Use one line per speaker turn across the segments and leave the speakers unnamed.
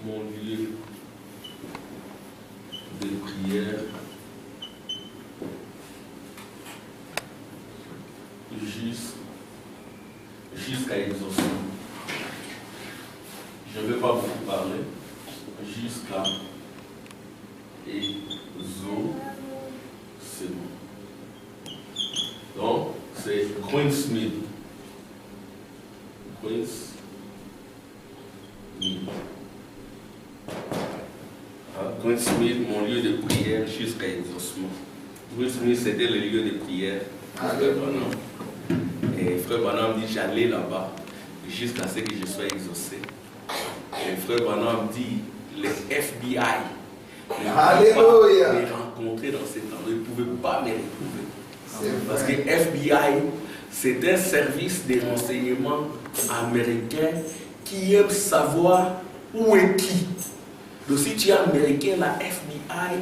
mon lieu de prière jusqu'à exaucement. Je ne vais pas beaucoup parler, jusqu'à exaucement. Donc, c'est Queensmill. Queensmill, mon lieu de prière jusqu'à exaucement. Queensmill, c'était le lieu de prière. Et Frère Branham dit, j'allais là-bas jusqu'à ce que je sois exaucé. Et Frère Branham dit, les FBI me rencontrer dans cet endroit, ils ne pouvaient pas me retrouver. Parce que FBI, c'est un service de renseignement américain qui aime savoir où est qui. Donc si tu es américain, la FBI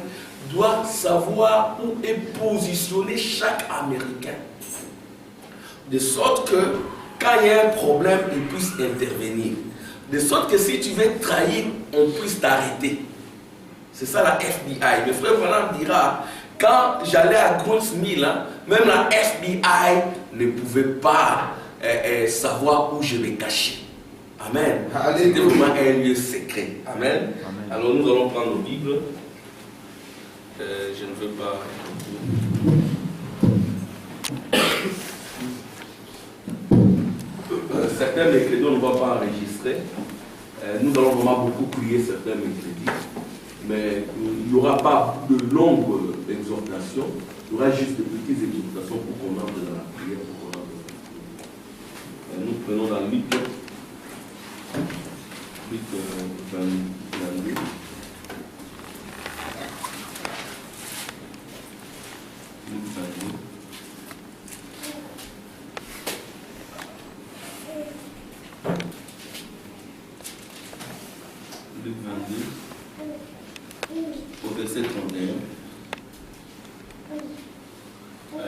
doit savoir où est positionné chaque Américain. De sorte que quand il y a un problème, ils puissent intervenir. De sorte que si tu veux trahir, on puisse t'arrêter. C'est ça la FBI. Le frère Branham dira, quand j'allais à Queensmill, même la FBI ne pouvait pas savoir où je me cachais. Amen. C'était vraiment un lieu secret. Amen. Amen. Alors nous allons prendre nos Bibles. Je ne veux pas... Certains mercredis, on ne va pas enregistrer. Nous allons vraiment beaucoup prier certains mercredis. Mais il n'y aura pas de longues exhortations. Il y aura juste de petites exhortations pour qu'on entre dans la prière. Nous prenons dans Luc 22. Luc 22, au verset 31.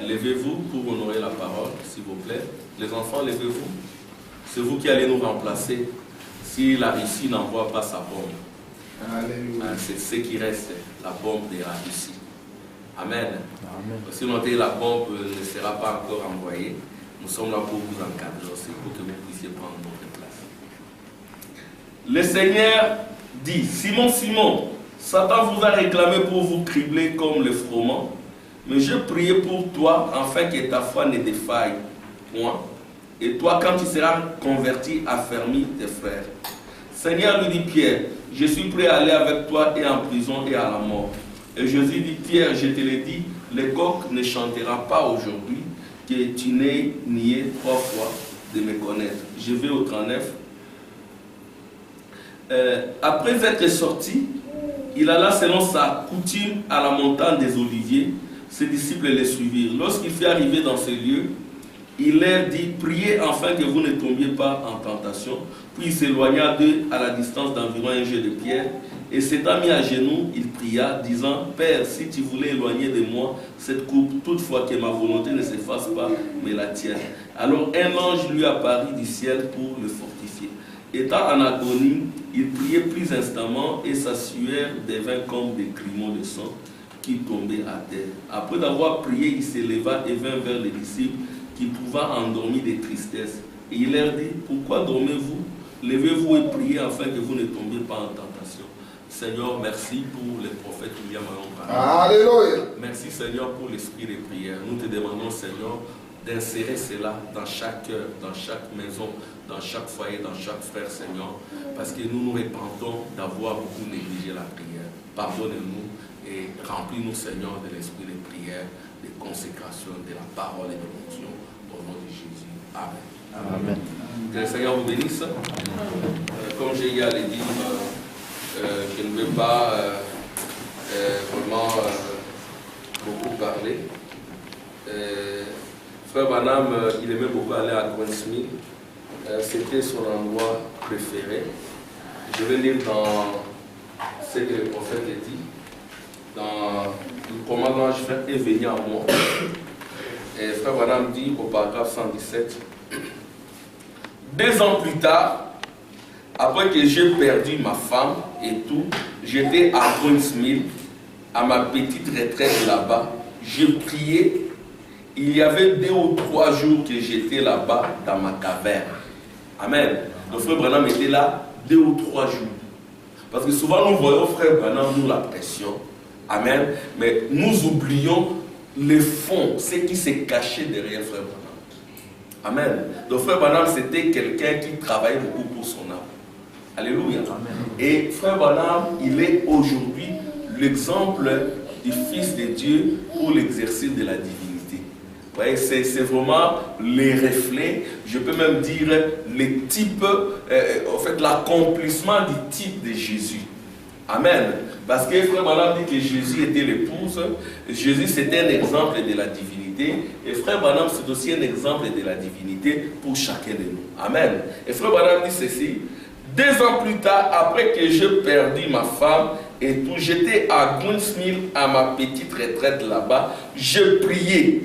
Levez-vous pour honorer la parole, s'il vous plaît. Les enfants, levez-vous. C'est vous qui allez nous remplacer si la Russie n'envoie pas sa bombe. C'est ce qui reste, la bombe de la Russie. Amen. Amen. Si la bombe ne sera pas encore envoyée, nous sommes là pour vous encadrer aussi, pour que vous puissiez prendre votre place. Le Seigneur dit, Simon, Simon, Satan vous a réclamé pour vous cribler comme le froment, mais je priais pour toi, afin que ta foi ne défaille point. Et toi, quand tu seras converti, affermis tes frères. Seigneur, lui dit Pierre, je suis prêt à aller avec toi et en prison et à la mort. Et Jésus dit, Pierre, je te l'ai dit, le coq ne chantera pas aujourd'hui, que tu n'aies nié 3 fois de me connaître. Je vais au 39. Après être sorti, il alla selon sa coutume à la montagne des Oliviers. Ses disciples les suivirent. Lorsqu'il fut arrivé dans ce lieu, il leur dit, priez afin que vous ne tombiez pas en tentation. Puis il s'éloigna d'eux à la distance d'environ un jet de pierre. Et s'étant mis à genoux, il pria, disant, Père, si tu voulais éloigner de moi cette coupe, toutefois que ma volonté ne se fasse pas, mais la tienne. Alors un ange lui apparut du ciel pour le fortifier. Étant en agonie, il priait plus instamment et sa sueur devint comme des grumeaux de sang qui tombaient à terre. Après avoir prié, il s'éleva et vint vers les disciples qui trouvaient endormis de tristesse. Et il leur dit, pourquoi dormez-vous? Levez-vous et priez afin que vous ne tombiez pas en tentation. Seigneur, merci pour les prophètes William Aron.
Alléluia.
Merci Seigneur pour l'esprit de prière. Nous te demandons Seigneur d'insérer cela dans chaque cœur, dans chaque maison, dans chaque foyer, dans chaque frère Seigneur. Parce que nous nous répentons d'avoir beaucoup négligé la prière. Pardonne-nous et remplis-nous Seigneur de l'esprit de prière, de consécration, de la parole et de l'onction. Au nom de Jésus. Amen.
Amen.
Que le Seigneur vous bénisse. Comme j'ai dit à l'édit, je ne veux pas vraiment beaucoup parler. Frère Branham, il aimait beaucoup aller à Queensmill. C'était son endroit préféré. Je vais lire dans ce que le prophète a dit. Dans le commandement est venu à moi. Et Frère Branham dit au paragraphe 117, 2 ans plus tard, après que j'ai perdu ma femme et tout, j'étais à Brunsmill, à ma petite retraite là-bas. J'ai prié. Il y avait 2 ou 3 jours que j'étais là-bas dans ma caverne. Amen. Le frère Branham était là 2 ou 3 jours. Parce que souvent nous voyons frère Branham nous la pression. Amen. Mais nous oublions le fond, ce qui s'est caché derrière frère Branham. Amen. Le frère Branham c'était quelqu'un qui travaillait beaucoup pour son âme. Alléluia. Amen. Et frère Branham, il est aujourd'hui l'exemple du Fils de Dieu pour l'exercice de la divinité. Vous voyez, c'est vraiment les reflets, je peux même dire les types, en fait l'accomplissement du type de Jésus. Amen. Parce que frère Branham dit que Jésus était l'épouse, Jésus c'était un exemple de la divinité, et frère Branham c'est aussi un exemple de la divinité pour chacun de nous. Amen. Et frère Branham dit ceci: 2 ans plus tard, après que j'ai perdu ma femme et tout, j'étais à Brunsmill, à ma petite retraite là-bas, je priais.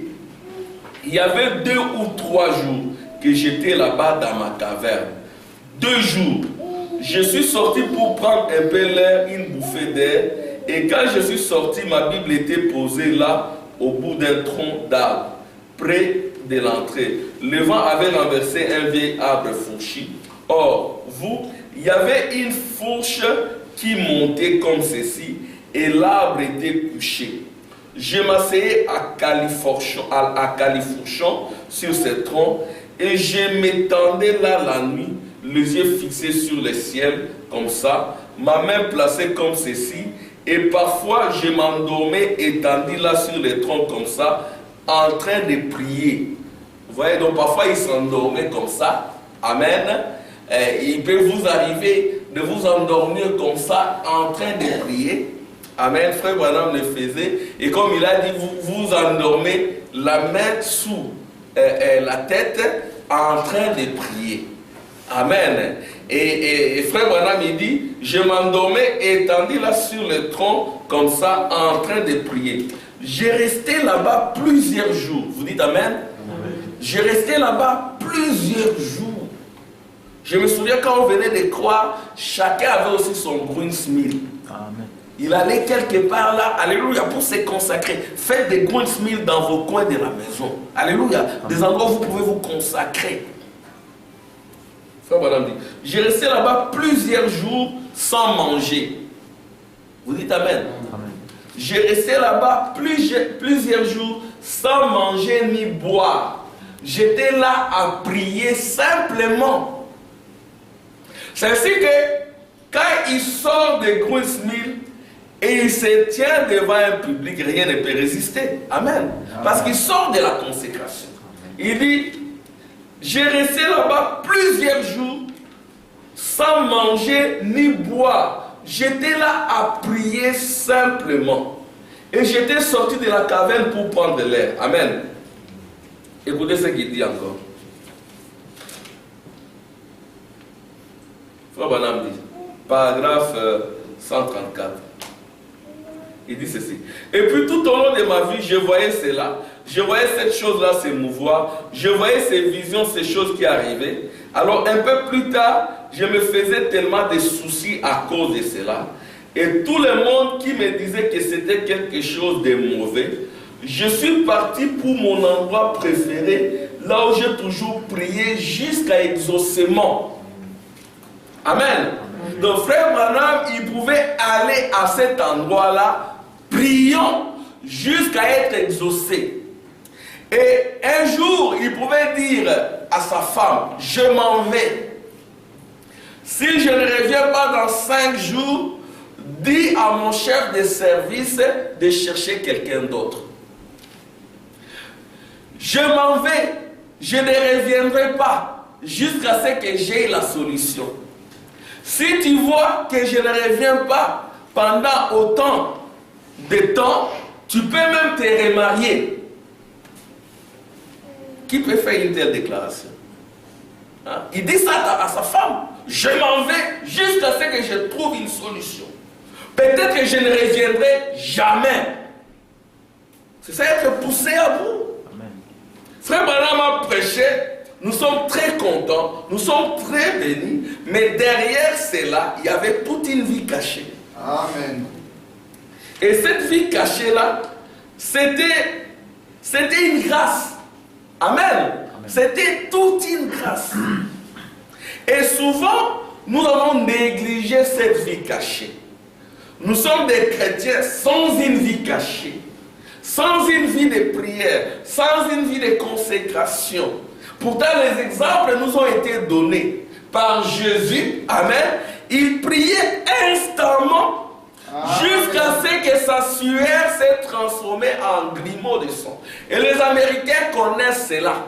Il y avait 2 ou 3 jours que j'étais là-bas dans ma caverne. 2 jours. Je suis sorti pour prendre un peu l'air, une bouffée d'air, et quand je suis sorti, ma Bible était posée là, au bout d'un tronc d'arbre, près de l'entrée. Le vent avait renversé un vieil arbre fourchi. Or, il y avait une fourche qui montait comme ceci, et l'arbre était couché. Je m'asseyais à califourchon sur ce tronc, et je m'étendais là la nuit, les yeux fixés sur le ciel, comme ça, ma main placée comme ceci, et parfois je m'endormais étendu là sur le tronc comme ça, en train de prier. Vous voyez, donc parfois il s'endormait comme ça. Amen. Il peut vous arriver de vous endormir comme ça, en train de prier. Amen. Frère Branham le faisait. Et comme il a dit, vous endormez la main sous la tête, en train de prier. Amen. Et frère Branham il dit, je m'endormais étendu là sur le tronc, comme ça, en train de prier. J'ai resté là-bas plusieurs jours. Vous dites Amen? Amen. J'ai resté là-bas plusieurs jours. Je me souviens quand on venait de croire, chacun avait aussi son Brunsmill. Amen. Il allait quelque part là, alléluia, pour se consacrer. Faites des Brunsmill dans vos coins de la maison. Alléluia. Amen. Des endroits où vous pouvez vous consacrer. Frère Madame dit, j'ai resté là-bas plusieurs jours sans manger. Vous dites Amen. Amen. J'ai resté là-bas plusieurs jours sans manger ni boire. J'étais là à prier simplement. C'est ainsi que quand il sort de Brunsmill et il se tient devant un public, rien ne peut résister. Amen. Parce qu'il sort de la consécration. Il dit, j'ai resté là-bas plusieurs jours sans manger ni boire. J'étais là à prier simplement. Et j'étais sorti de la caverne pour prendre l'air. Amen. Écoutez ce qu'il dit encore. Frère Branham dit, paragraphe 134. Il dit ceci. Et puis tout au long de ma vie, je voyais cela. Je voyais cette chose-là s'émouvoir. Je voyais ces visions, ces choses qui arrivaient. Alors un peu plus tard, je me faisais tellement de soucis à cause de cela. Et tout le monde qui me disait que c'était quelque chose de mauvais, je suis parti pour mon endroit préféré, là où j'ai toujours prié jusqu'à exaucement. Amen. Donc frère Branham, il pouvait aller à cet endroit-là, priant jusqu'à être exaucé. Et un jour, il pouvait dire à sa femme, je m'en vais. Si je ne reviens pas dans 5 jours, dis à mon chef de service de chercher quelqu'un d'autre. Je m'en vais, je ne reviendrai pas jusqu'à ce que j'aie la solution. Si tu vois que je ne reviens pas pendant autant de temps, tu peux même te remarier. Qui peut faire une telle déclaration? Hein? Il dit ça à sa femme. Je m'en vais jusqu'à ce que je trouve une solution. Peut-être que je ne reviendrai jamais. C'est ça, être poussé à bout. Amen. Frère Branham a prêché nous sommes très contents, nous sommes très bénis, mais derrière cela, il y avait toute une vie cachée.
Amen.
Et cette vie cachée-là, c'était une grâce. Amen. Amen. C'était toute une grâce. Et souvent, nous avons négligé cette vie cachée. Nous sommes des chrétiens sans une vie cachée, sans une vie de prière, sans une vie de consécration. Pourtant, les exemples nous ont été donnés par Jésus. Amen. Il priait instamment jusqu'à ce que sa sueur s'est transformée en grumeaux de sang. Et les Américains connaissent cela.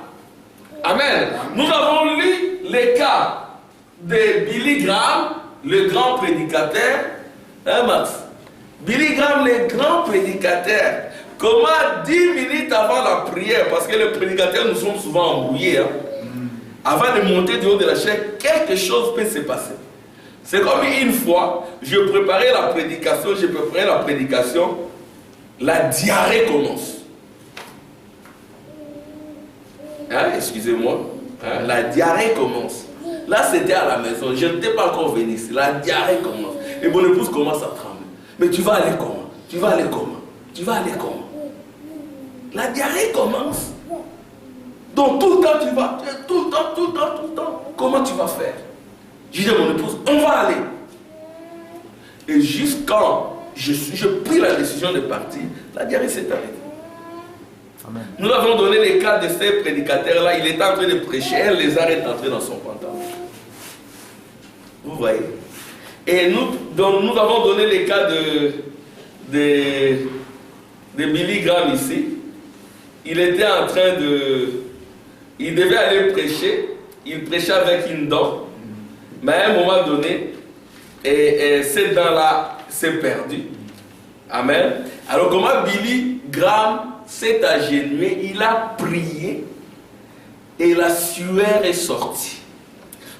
Amen. Nous avons lu les cas de Billy Graham, le grand prédicateur. Hein, Max? Billy Graham, le grand prédicateur. Comment 10 minutes avant la prière, parce que les prédicateurs nous sont souvent embrouillés, hein, avant de monter du haut de la chaire, quelque chose peut se passer. C'est comme une fois, je préparais la prédication, la diarrhée commence. Hein, excusez-moi, hein, la diarrhée commence. Là, c'était à la maison, je n'étais pas encore venu ici, la diarrhée commence. Et mon épouse commence à trembler. Mais tu vas aller comment? Tu vas aller comment? Tu vas aller comment? La diarrhée commence. Donc tout le temps tu vas, tout le temps. Comment tu vas faire? Je dis à mon épouse, on va aller. Et jusqu'à je pris la décision de partir, la diarrhée s'est arrêtée. Amen. Nous avons donné les cas de ces prédicateurs-là, il était en train de prêcher, elle les a rentrés dans son pantalon. Vous voyez? Et nous avons donné les cas de Billy Graham ici. Il était en train il devait aller prêcher, il prêchait avec une dent, mais à un moment donné, cette dent-là s'est perdue. Amen. Alors comment Billy Graham s'est agenouillé, il a prié et la sueur est sortie.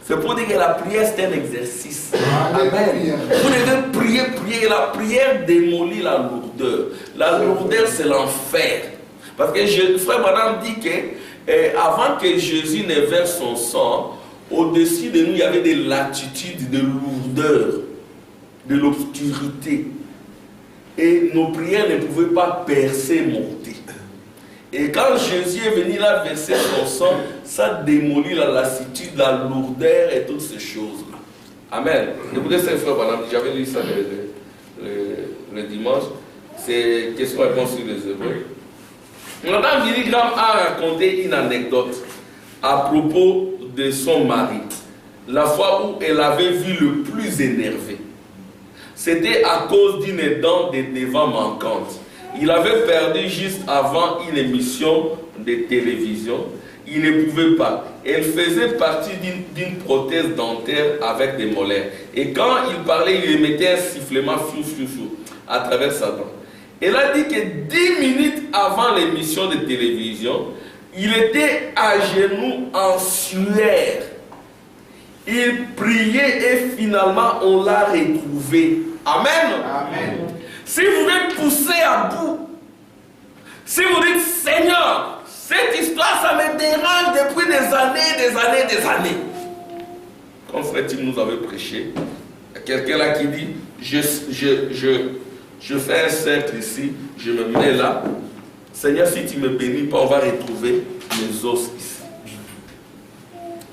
C'est pour dire que la prière c'est un exercice. Amen. Vous devez prier. La prière démolit la lourdeur. La lourdeur c'est l'enfer. Parce que frère Madame dit que avant que Jésus ne verse son sang, au-dessus de nous il y avait des latitudes de lourdeur, de l'obscurité. Et nos prières ne pouvaient pas percer, monter. Et quand Jésus est venu là verser son sang, ça démolit la lassitude, la lourdeur et toutes ces choses-là. Amen. Écoutez, c'est frère Madame, j'avais lu ça le dimanche. C'est question-réponse sur les Hébreux. Madame Billy Graham a raconté une anecdote à propos de son mari. La fois où elle avait vu le plus énervé. C'était à cause d'une dent de devant manquante. Il avait perdu juste avant une émission de télévision. Il ne pouvait pas. Elle faisait partie d'une prothèse dentaire avec des molaires. Et quand il parlait, il émettait un sifflement à travers sa dent. Elle a dit que 10 minutes avant l'émission de télévision, il était à genoux en sueur. Il priait et finalement on l'a retrouvé. Amen. Amen. Si vous êtes poussé à bout, si vous dites Seigneur, cette histoire ça me dérange depuis des années. Comme frère Tim nous avait prêché, il y a quelqu'un là qui dit je fais un cercle ici, je me mets là. Seigneur, si tu me bénis pas, on va retrouver les os ici.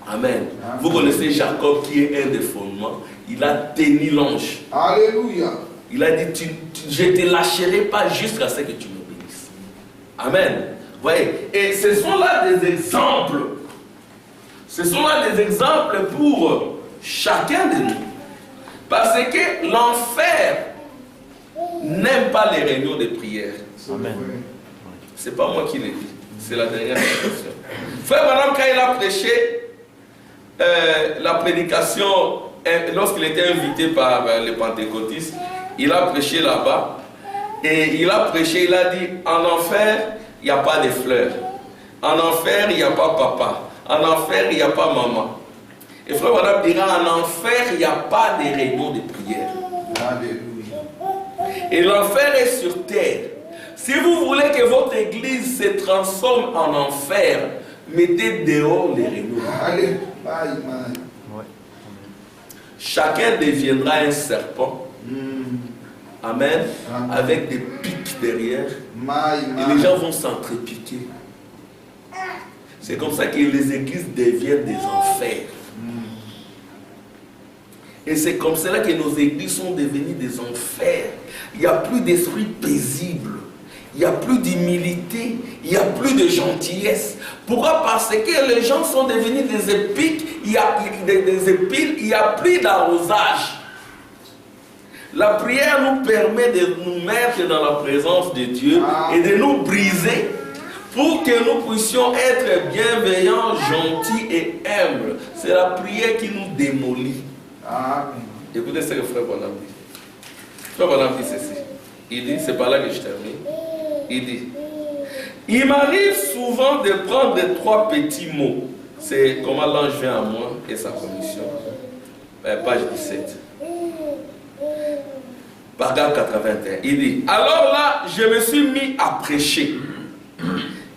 Amen. Amen. Vous connaissez Jacob qui est un des fondements. Il a tenu l'ange.
Alléluia.
Il a dit, je ne te lâcherai pas jusqu'à ce que tu me bénisses. Amen. Vous voyez? Et ce sont là des exemples. Ce sont là des exemples pour chacun de nous. Parce que l'enfer n'aime pas les réunions de prière. Amen. Ce n'est pas moi qui l'ai dit. C'est la dernière prédication. Frère Madame, quand il a prêché la prédication, lorsqu'il était invité par les pentecôtistes, il a prêché là-bas. Et il a prêché, il a dit, en enfer, il n'y a pas de fleurs. En enfer, il n'y a pas papa. En enfer, il n'y a pas maman. Et frère Madame dira, en enfer, il n'y a pas de réunion de prière. Alléluia. Et l'enfer est sur terre. Si vous voulez que votre église se transforme en enfer, mettez dehors les réunions.
Allez.
Chacun deviendra un serpent. Amen. Avec des pics derrière. Et les gens vont s'entrepiquer. C'est comme ça que les églises deviennent des enfers. Et c'est comme cela que nos églises sont devenues des enfers. Il n'y a plus d'esprit paisible. Il n'y a plus d'humilité. Il n'y a plus de gentillesse. Pourquoi? Parce que les gens sont devenus des épiques. Il y a des épines. Il n'y a plus d'arrosage. La prière nous permet de nous mettre dans la présence de Dieu et de nous briser pour que nous puissions être bienveillants, gentils et humbles. C'est la prière qui nous démolit. Écoutez ce que Frère Bonham dit. Frère Bonham dit ceci. Il dit, c'est par là que je termine. Il dit, il m'arrive souvent de prendre 3 petits mots. C'est comment l'ange vient à moi et sa commission. Page 17. Paragraphe 81. Il dit, alors là, je me suis mis à prêcher.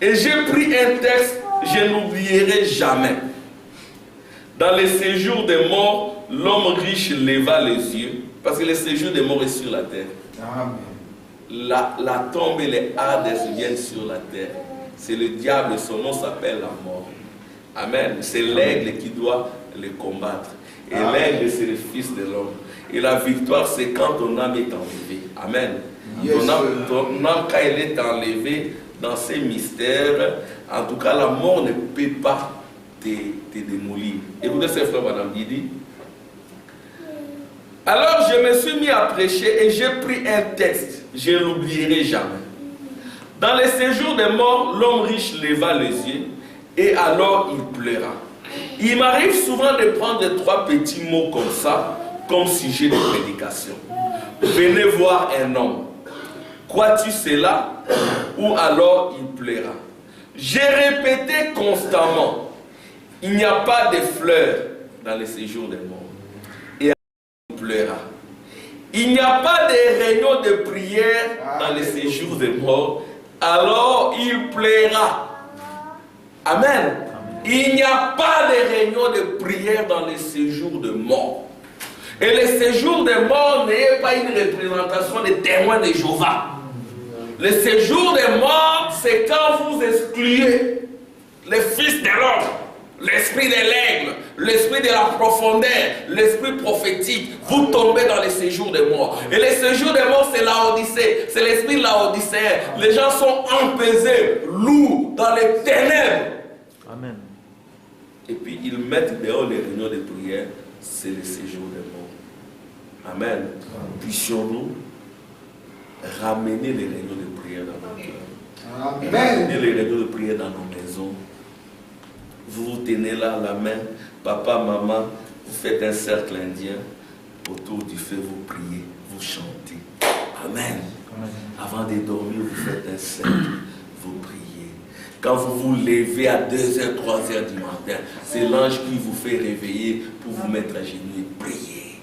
Et j'ai pris un texte, je n'oublierai jamais. Dans les séjours des morts, l'homme riche leva les yeux, parce que le séjour des morts est sur la terre. Amen. La tombe et les Hadès viennent sur la terre. C'est le diable, son nom s'appelle la mort. Amen. C'est l'aigle qui doit le combattre. Et l'aigle, c'est le fils de l'homme. Et la victoire, c'est quand ton âme est enlevée. Amen. Yes. Ton âme, quand elle est enlevée dans ces mystères, en tout cas, la mort ne peut pas te démolir. Écoutez ce frère, madame Didi. Alors, je me suis mis à prêcher et j'ai pris un texte. Je ne l'oublierai jamais. Dans les séjours des morts, l'homme riche leva les yeux et alors il pleura. Il m'arrive souvent de prendre 3 petits mots comme ça, comme sujet de prédication. Venez voir un homme. Crois-tu cela? Ou alors il pleura. J'ai répété constamment. Il n'y a pas de fleurs dans les séjours des morts. Et il pleura. Il n'y a pas de réunion de prière dans les séjours des morts. Alors il plaira. Amen. Il n'y a pas de réunion de prière dans les séjours de mort. Et le séjour de mort n'est pas une représentation des témoins de Jéhovah. Le séjour de mort, c'est quand vous excluez le Fils de l'homme, l'esprit de l'aigle, l'esprit de la profondeur, l'esprit prophétique. Vous tombez dans le séjour de mort. Et le séjour de mort, c'est l'Odyssée. C'est l'esprit de l'Odyssée. Les gens sont empesés, lourds, dans les ténèbres.
Amen.
Et puis ils mettent dehors les réunions de prière. C'est le séjour des morts. Amen. Puissions-nous ramener les réunions de prière dans nos cœurs. Ramener les réunions de prière dans nos maisons. Vous vous tenez là la main, papa, maman, vous faites un cercle indien. Autour du feu, vous priez, vous chantez. Amen. Avant de dormir, vous faites un cercle, vous priez. Quand vous vous levez à 2h, 3h du matin, c'est l'ange qui vous fait réveiller pour vous mettre à genoux et prier.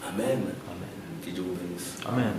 Amen. Que Dieu vous bénisse.
Amen.